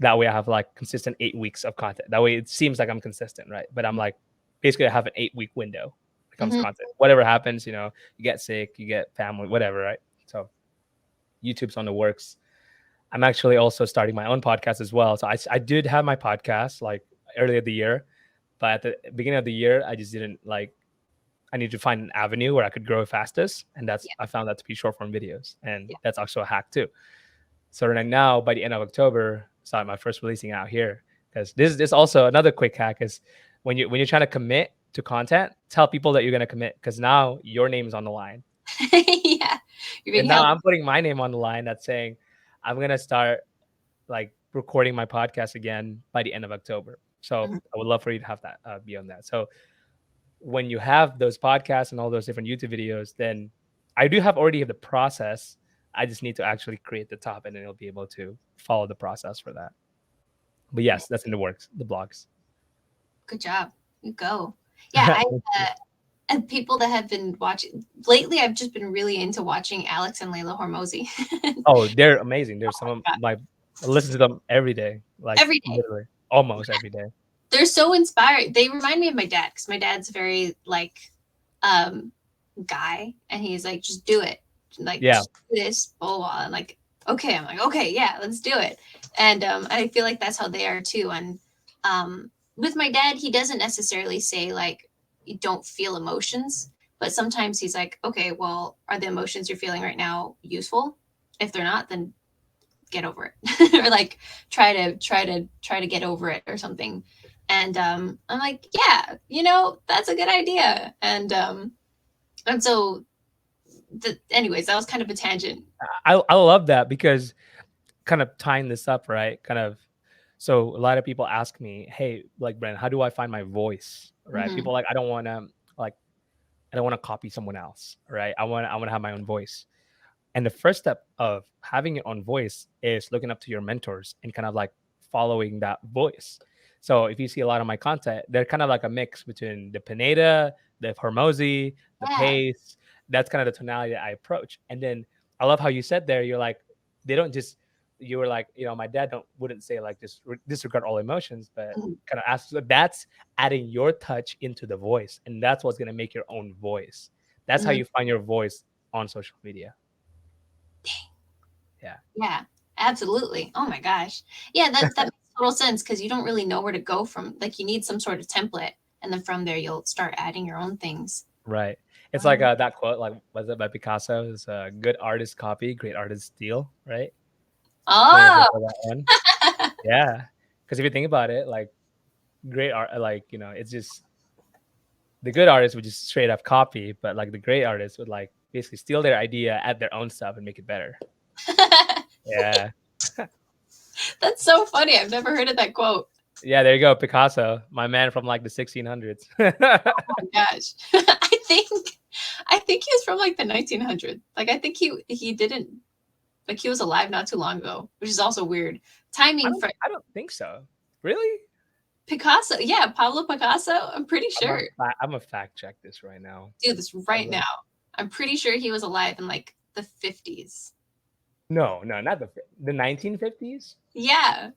that way I have like consistent 8 weeks of content. That way it seems like I'm consistent, right? But I'm like, basically I have an 8 week window when it comes to Mhm. content. Whatever happens, you get sick, you get family, whatever, right? So YouTube's on the works. I'm actually also starting my own podcast as well. So I did have my podcast like earlier the year, but at the beginning of the year, I just didn't like. I need to find an avenue where I could grow fastest, and Yeah. I found that to be short form videos, and Yeah. that's also a hack too. So right now, by the end of October, start my first releasing out here because this also another quick hack is when you're trying to commit to content, tell people that you're gonna commit because now your name is on the line. Yeah. You're And being now held. I'm putting my name on the line that's saying I'm gonna start like recording my podcast again by the end of October. So Mhm. I would love for you to have that be on that. So when you have those podcasts and all those different YouTube videos, then I do have already have the process. I just need to actually create the top, and then you'll be able to follow the process for that. But yes, that's in the works. The blogs. Good job. You go. Yeah, and people that have been watching lately, I've just been really into watching Alex and Layla Hormozy. Oh, they're amazing. There's some of God, my I listen to them every day, like every day. literally almost every day. They're so inspiring. They remind me of my dad because my dad's very like um guy, and he's like, just do it, like Yeah, just do this, blah blah, blah. And like, okay, I'm like, okay, yeah, let's do it. And I feel like that's how they are too. And with my dad, he doesn't necessarily say like you don't feel emotions, but sometimes he's like, okay, well, are the emotions you're feeling right now useful? If they're not, then get over it, or like try to get over it or something. And I'm like, yeah, that's a good idea. And so anyways, that was kind of a tangent. I love that because kind of tying this up, right? Kind of. So a lot of people ask me, "Hey, like Brent, how do I find my voice?" Right? Hmm. People like like I don't want to copy someone else, right? I want to have my own voice. And the first step of having your own voice is looking up to your mentors and kind of like following that voice. So if you see a lot of my content, they're kind of like a mix between the Pineda, the Hormozy, the Yeah. pace. That's kind of the tonality that I approach. And then I love how you said there, you're like, they don't just, you were like, my dad wouldn't say like just disregard all emotions, but Mhm. kind of ask. So that's adding your touch into the voice, and that's what's gonna make your own voice. That's how Mhm. you find your voice on social media. Yeah. Yeah, absolutely. Oh my gosh. Yeah, that makes total sense because you don't really know where to go from. Like you need some sort of template, and then from there you'll start adding your own things. Right. It's like, Um, that quote, like, was it by Picasso? Is "Good artist copy, great artist steal," right? You ever oh, heard of that one? Yeah. Because if you think about it, like, great art, like, it's just the good artists would just straight up copy, but, like, the great artists would, like, basically steal their idea, add their own stuff, and make it better. Yeah. that's so funny. I've never heard of that quote. Yeah, there you go, Picasso, my man from, like, the 1600s. Oh my gosh. I think he was from like the 1900s. Like I think he didn't, like he was alive not too long ago, which is also weird. I Timing don't for I don't think so. Really? Picasso. Yeah, Pablo Picasso. I'm pretty sure. Imma fact check this right now. Do this right now. I'm pretty sure he was alive in like the 50s. No, no, not the 1950s? Yeah.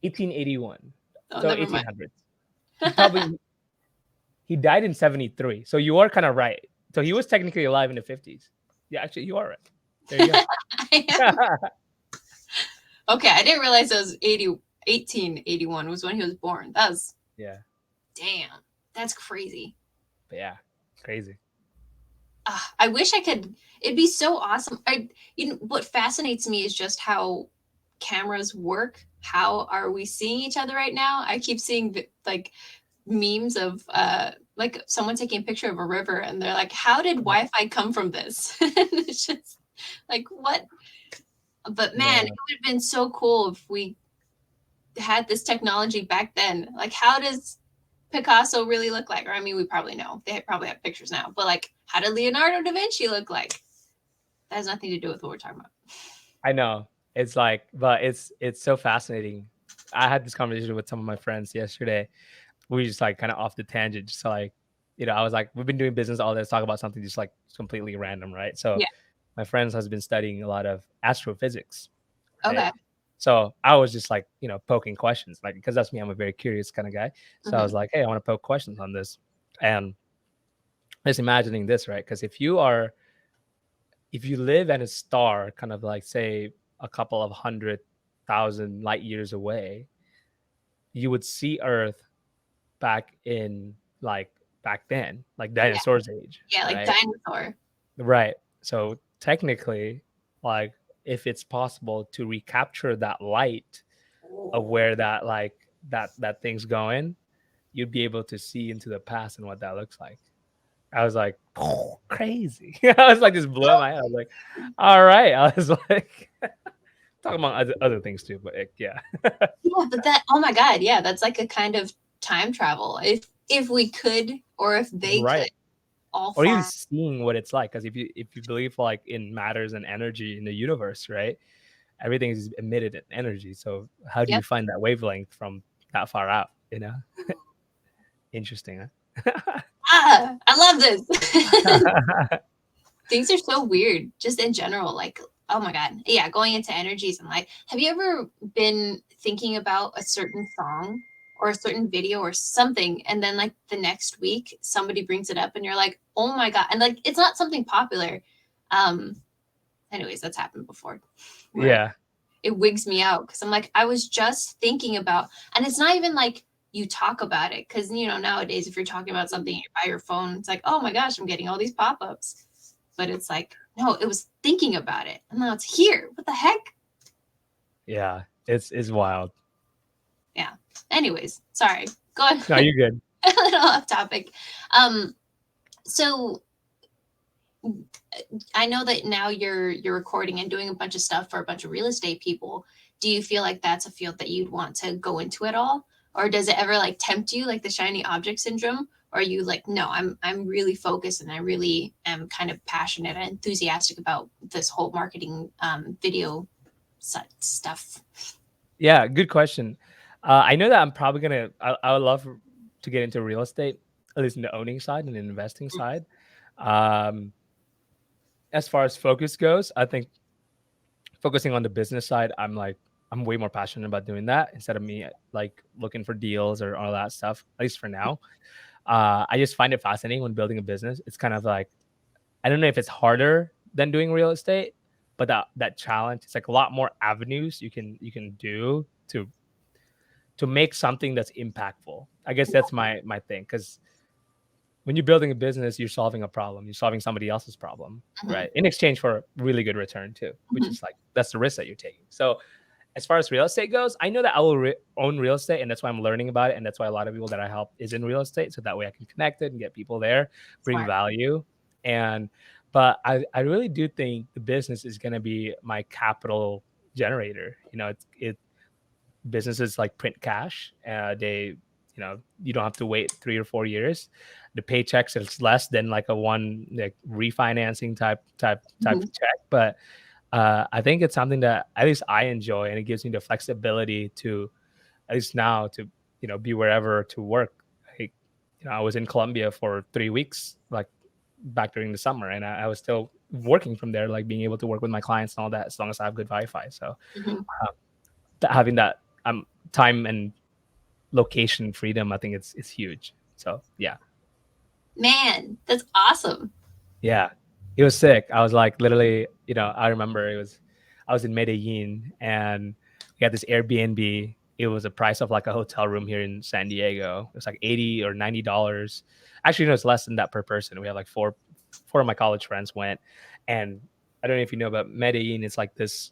1881. Oh, So never mind. 1800s. He probably he died in 73. So you are kind of right. So he was technically alive in the 50s. Yeah, actually you are right. There you I go. am. Okay, I didn't realize it was 1881 was when he was born. That was Yeah. damn. That's crazy. But yeah, crazy. I wish I could. It'd be so awesome. What fascinates me is just how cameras work. How are we seeing each other right now? I keep seeing like memes of like someone taking a picture of a river, and they're like, "How did Wi-Fi come from this?" It's just like what. But man, it Yeah. would have been so cool if we had this technology back then. Like, how does Picasso really look like? Or I mean, we probably know. They probably have pictures now. But like, how did Leonardo da Vinci look like? That has nothing to do with what we're talking about. I know. It's like, but it's so fascinating. I had this conversation with some of my friends yesterday. We just like kind of off the tangent, just like, I was like, we've been doing business all this, talk about something just like completely random, right? So Yeah. my friends has been studying a lot of astrophysics, right? Okay. So I was just like, poking questions, like, because that's me, I'm a very curious kind of guy. So I Hmm. was like, hey, I want to poke questions on this. And just imagining this, right? Because if you live at a star kind of like say a couple of 100,000 light years away, you would see Earth back in like back then, like Yeah. dinosaurs age, Yeah. Like right? dinosaur. Right. So technically, like if it's possible to recapture that light of where that like that thing's going, you'd be able to see into the past and what that looks like. I was like, oh, crazy. I was like, just blowing my head. I was like, all right. I was like, talking about other things too, but yeah. Yeah, but that, oh my God, yeah, that's like a kind of time travel. If we could, or if they could, Right. all Or even far. seeing what it's like, because if you believe like in matters and energy in the universe, right? Everything is emitted in energy. So how do you Yep. find that wavelength from that far out? Interesting, huh? Ah, I love this. Things are so weird, just in general. Like, oh my God, yeah, going into energies and light. Have you ever been thinking about a certain song or a certain video or something, and then like the next week somebody brings it up, and you're like, oh my God, and like it's not something popular. Um, anyways, that's happened before, where Yeah. it wigs me out because I'm like, I was just thinking about, and it's not even like you talk about it because nowadays if you're talking about something by your phone, it's like, oh my gosh, I'm getting all these pop-ups, but it's like, no, it was thinking about it, and now it's here. What the heck? Yeah. It's wild. Yeah. Anyways, sorry. Go on. No, you're good. A little off topic. Um, so I know that now you're recording and doing a bunch of stuff for a bunch of real estate people. Do you feel like that's a field that you'd want to go into at all? Or does it ever like tempt you like the shiny object syndrome? Or are you like, no, I'm really focused and I really am kind of passionate and enthusiastic about this whole marketing video stuff? Yeah, good question. I know that I'm probably gonna. I would love to get into real estate, at least in the owning side and the investing side. Um, as far as focus goes, I think focusing on the business side, I'm way more passionate about doing that instead of me like looking for deals or all that stuff. At least for now, I just find it fascinating when building a business. It's kind of like I don't know if it's harder than doing real estate, but that challenge, it's like a lot more avenues you can do to make something that's impactful. I guess that's my thing, because when you're building a business, you're solving a problem. You're solving somebody else's problem, Mhm, right? In exchange for really good return too, which mhm. is like that's the risk that you're taking. So as far as real estate goes, I know that I will own real estate, and that's why I'm learning about it, and that's why a lot of people that I help is in real estate, so that way I can connect it and get people there, bring Smart. value, and but I really do think the business is going to be my capital generator. It businesses like print cash. You don't have to wait 3 or 4 years. The paychecks is less than like a one like refinancing type Mhm. of check, but I think it's something that at least I enjoy, and it gives me the flexibility to at least now to be wherever to work. Like, I was in Colombia for 3 weeks, like back during the summer, and I was still working from there, like being able to work with my clients and all that, as long as I have good Wi-Fi. So Mhm. uh, having that time and location freedom, I think it's huge. So yeah. Man, that's awesome. Yeah, it was sick. I was like literally, I remember I was in Medellin, and we had this Airbnb. It was a price of like a hotel room here in San Diego. It was like $80 or $90. Actually, no, it's less than that per person. We had like four of my college friends went, and I don't know if you know, but Medellin is like this.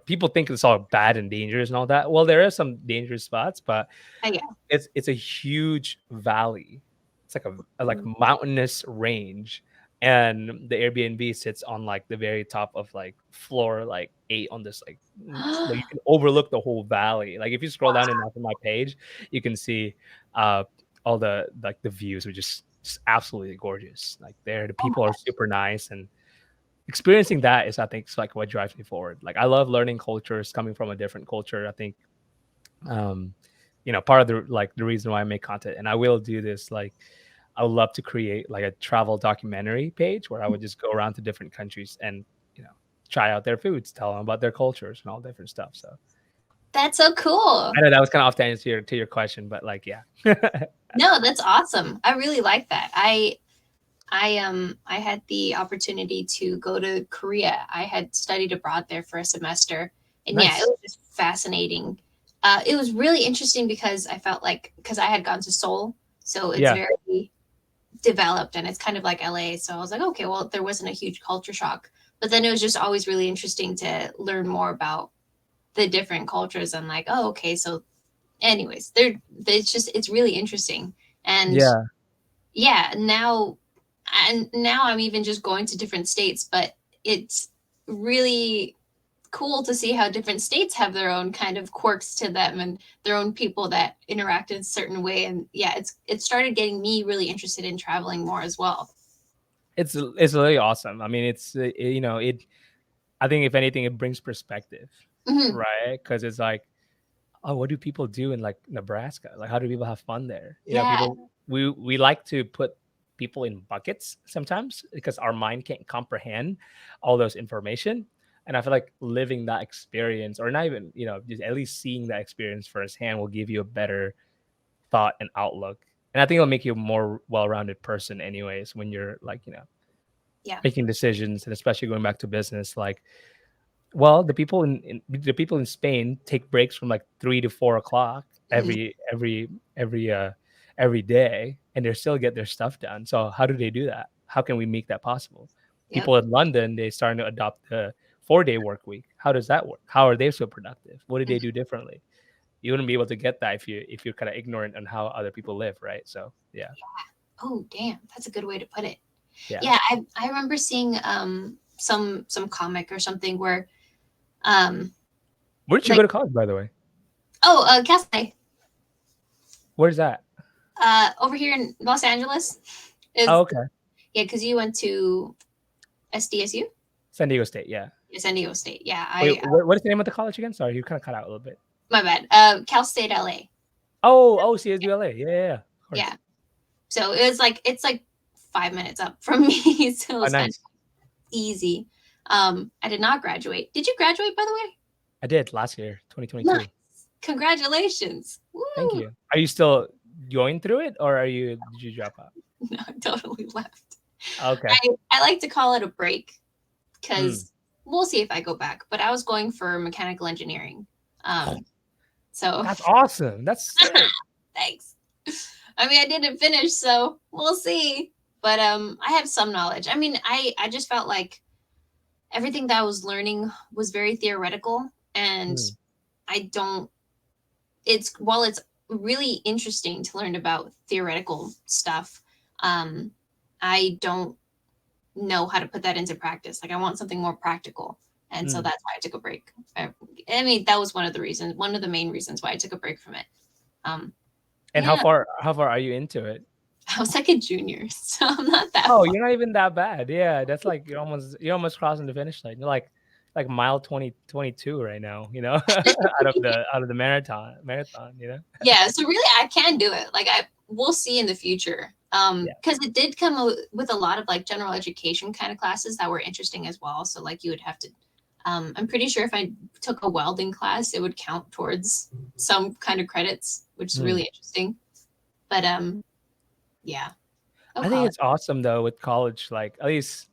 People think it's all bad and dangerous and all that. Well, there are some dangerous spots, but Yeah. it's a huge valley. It's like a like Mhm. mountainous range, and the Airbnb sits on like the very top of like floor like 8 on this like you can overlook the whole valley. Like if you scroll down enough on my page, you can see all the like the views were just absolutely gorgeous. Like there, the Oh people my are super nice, and experiencing that is, I think, it's like what drives me forward. Like I love learning cultures, coming from a different culture. I think, um, part of the like the reason why I make content, and I will do this. Like I would love to create like a travel documentary page where I God. would just go around to different countries and you know try out their foods, tell them about their cultures and all different stuff. So That's so cool. I know that was kind of off the answer to your question, but like yeah. No, that's awesome. I really like that. I had the opportunity to go to Korea. I had studied abroad there for a semester, and yeah, it Nice. was just fascinating. It was really interesting because I felt like because I had gone to Seoul, so it's Yeah. very developed and it's kind of like LA. So I was like, okay, well, there wasn't a huge culture shock, but then it was just always really interesting to learn more about the different cultures and like, oh, okay, so anyways, it's really interesting. And Yeah. yeah, now I'm even just going to different states, but it's really cool to see how different states have their own kind of quirks to them and their own people that interact in a certain way. And yeah, it started getting me really interested in traveling more as well. It's really awesome. I mean, it's it. I think if anything, it brings perspective, Hmm. right? Because it's like, oh, what do people do in like Nebraska? Like, how do people have fun there? Yeah. People we like to put people in buckets sometimes because our mind can't comprehend all those information. And I feel like living that experience, or not even, just at least seeing that experience firsthand, will give you a better thought and outlook. And I think it'll make you a more well-rounded person, anyways, when you're like, Yeah. making decisions, and especially going back to business. Like, well, the people in Spain take breaks from like 3 to 4 o'clock Hmm. every day, and they still get their stuff done. So how do they do that? How can we make that possible? Yep. People in London, they starting to adopt the 4-day work week. How does that work? How are they so productive? What do they do differently? You wouldn't be able to get that if you're kind of ignorant on how other people live, right? So yeah, Oh, damn, that's a good way to put it. yeah. Yeah, I remember seeing some comic or something where um Where did you like go to college, by the way? Castle Where's that? over here in Los Angeles Oh, is okay. yeah, because you went to SDSU. San Diego State. Yeah. Yeah, San Diego State. Yeah, Wait, I what is the name of the college again? Sorry, you kind of cut out a little bit. my bad. Cal State LA. Oh, CSULA. Yeah, yeah, yeah, of Yeah. course. So it's like 5 minutes up from me, so it Oh, was kind of nice. easy. I did not graduate. Did you graduate by the way? I did last year, Nice. 2022. Congratulations. Thank Woo. you. Are you still going through it, or did you drop out? No, I totally left. Okay. I like to call it a break Mm. because we'll see if I go back. But I was going for mechanical engineering. So That's awesome. That's sick. thanks. I mean, I didn't finish, so we'll see. But I have some knowledge. I mean, I just felt like everything that I was learning was very theoretical, and Mm, I don't. It's while it's really interesting to learn about theoretical stuff, um, I don't know how to put that into practice. Like I want something more practical. And so mm. that's why I took a break. I mean, that was one of the reasons, one of the main reasons why I took a break from it. Um, And how yeah, far how far are you into it? I was like a junior, so I'm not that Oh, far. you're not even that bad. Yeah, that's like you're almost crossing the finish line. You're like mile 2022 right now, out of the marathon. Yeah, so really I can do it. Like I we'll see in the future. Yeah. Because it did come with a lot of like general education kind of classes that were interesting as well. So like you would have to I'm pretty sure if I took a welding class, it would count towards some kind of credits, which is Mm. really interesting. But yeah. Oh, I think college. it's awesome though with college, like at least,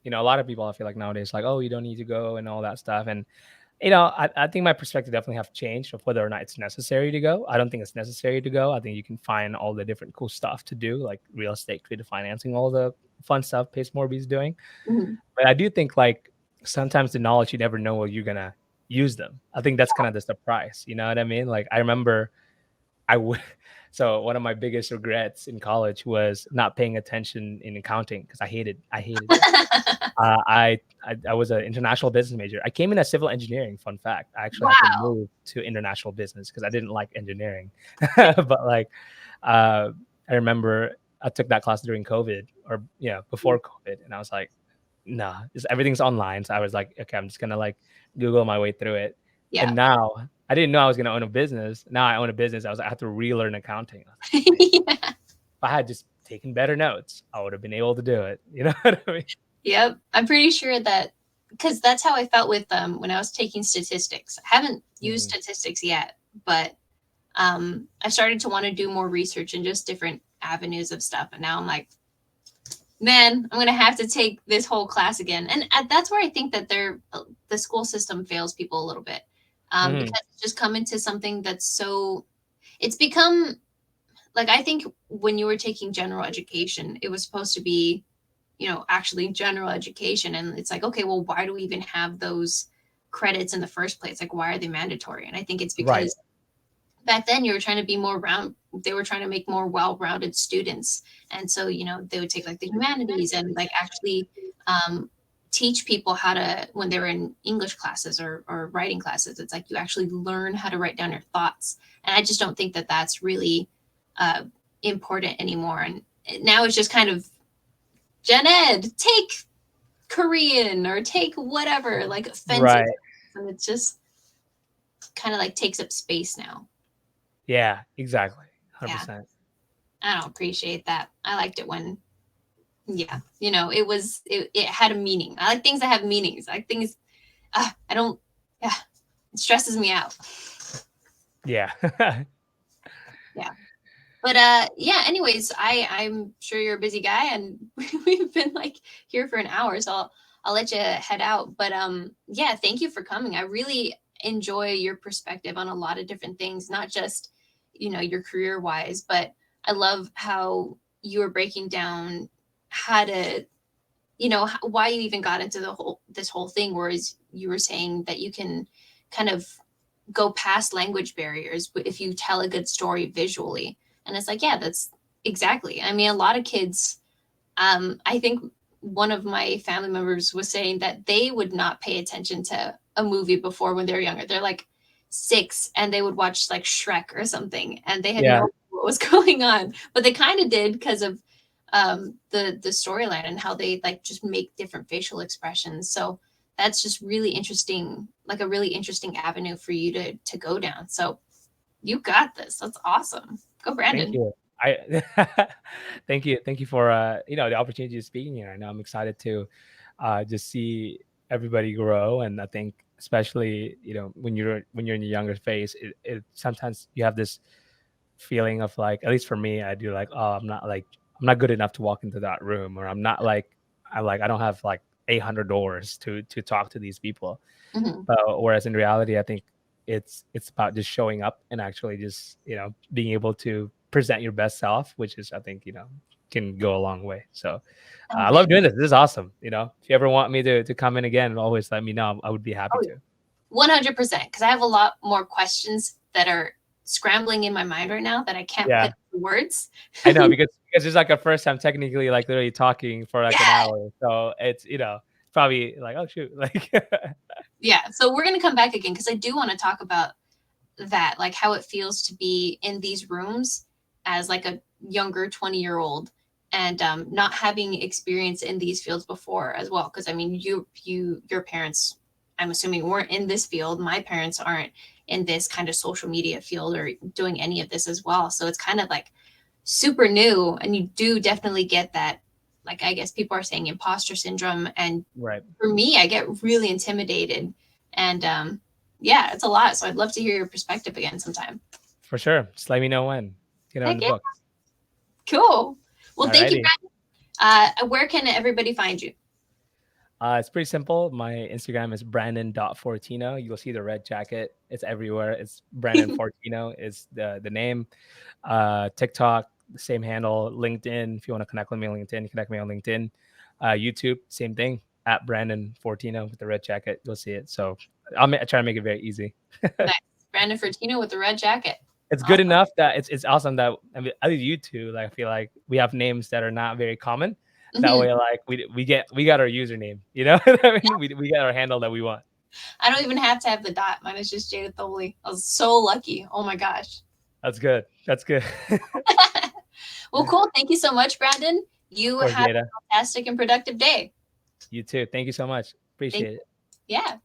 a lot of people I feel like nowadays, like, oh, you don't need to go and all that stuff. And I think my perspective definitely have changed of whether or not it's necessary to go. I don't think it's necessary to go. I think you can find all the different cool stuff to do, like real estate, creative financing, all the fun stuff Pace Morby's doing. Mhm. But I do think like sometimes the knowledge you never know where you're gonna use them. I think that's kind of the surprise. You know what I mean? Like I remember I would. So one of my biggest regrets in college was not paying attention in accounting because I hated it. I was an international business major. I came in as civil engineering. Fun fact. I actually had to Wow. move to international business because I didn't like engineering. But like, uh, I remember I took that class during COVID, or yeah, before COVID, and I was like, nah, just everything's online. So I was like, okay, I'm just gonna like Google my way through it. And Yeah. now I didn't know I was gonna own a business. Now I own a business. I have to relearn accounting. I was like, man, Yeah. if I had just taken better notes, I would have been able to do it. You know what I mean? Yep. I'm pretty sure that because that's how I felt with when I was taking statistics. I haven't used Mhm. statistics yet, but I started to want to do more research in just different avenues of stuff. And now I'm like, man, I'm gonna have to take this whole class again. And that's where I think that the school system fails people a little bit, Mhm. because it's just come into something that's so it's become like I think when you were taking general education, it was supposed to be actually general education, and it's like okay, well, why do we even have those credits in the first place? Like, why are they mandatory? And I think it's Right. because back then you were trying to be more round they were trying to make more well-rounded students, and so they would take like the humanities and like actually um, teach people how to when they were in english classes or writing classes. It's like you actually learn how to write down your thoughts, and I just don't think that that's really uh, important anymore. And now it's just kind of gen ed, take korean or take whatever, like offensive, Right. and it's just kind of like takes up space now. Yeah, exactly. Yeah, 100%. I don't appreciate that. I liked it when, yeah, it had a meaning. I like things that have meanings. I like things, I don't, yeah, it stresses me out. Yeah. Yeah. But yeah, anyways, I'm sure you're a busy guy and we've been like here for an hour, so I'll let you head out. But yeah, thank you for coming. I really enjoy your perspective on a lot of different things, not just, your career wise, but I love how you were breaking down how to, why you even got into this whole thing, whereas you were saying that you can kind of go past language barriers if you tell a good story visually. And it's like, yeah, that's exactly. I mean, a lot of kids, I think one of my family members was saying that they would not pay attention to a movie before when they're younger. They're like 6 and they would watch like Shrek or something and they had no Yeah, idea what was going on, but they kind of did because of the storyline and how they like just make different facial expressions. So that's just really interesting, like a really interesting avenue for you to go down. So you got this. That's awesome. Go thank Brandon. you. I thank you for, the opportunity to speaking here. I know I'm excited to, just see everybody grow, and I think especially, when you're in your younger phase, it sometimes you have this feeling of like, at least for me, I do like, oh, I'm not good enough to walk into that room, or I'm not like, I don't have like 800 doors to talk to these people. Hmm. Whereas in reality, I think it's about just showing up and actually just, being able to present your best self, which is, I think, can go a long way. So Oh, I love doing this. This is awesome. If you ever want me to come in again, always let me know. I would be happy oh, to. 100%. Because I have a lot more questions that are scrambling in my mind right now that I can't put Yeah, into words. I know, because it's like a first time technically like literally talking for like an Yeah. hour. So it's, probably like, oh shoot, like Yeah. So we're going to come back again because I do want to talk about that, like how it feels to be in these rooms as like a younger 20-year-old and not having experience in these fields before as well. Because I mean, your parents, I'm assuming, weren't in this field. My parents aren't in this kind of social media field or doing any of this as well. So it's kind of like super new, and you do definitely get that. Like I guess people are saying imposter syndrome, and right, for me, I get really intimidated, and yeah, it's a lot. So I'd love to hear your perspective again sometime. for sure. Just let me know when. Get on Heck the yeah, books. cool. Well, thank you, Alrighty. Brad. Where can everybody find you? It's pretty simple. My Instagram is brandon.fortino. You'll see the red jacket. It's everywhere. It's Brandon Fortino is the name. TikTok, the same handle. LinkedIn, if you want to connect with me on LinkedIn, connect me on LinkedIn. YouTube, same thing. At Brandon Fortino with the red jacket. You'll see it. So I try to make it very easy. Nice. Brandon Fortino with the red jacket. It's good Awesome. enough that it's awesome that, I mean, at least you two, like, I feel like we have names that are not very common. That Mhm. way, like, we got our username, you know? I mean, we got our handle that we want. I don't even have to have the dot. Mine is just Jada Tholey. I was so lucky. Oh my gosh. That's good. That's good. Well, cool. Thank you so much, Brandon. Of You course, have Jada. a fantastic and productive day. You too. Thank you so much. Thank Appreciate you. it. Yeah.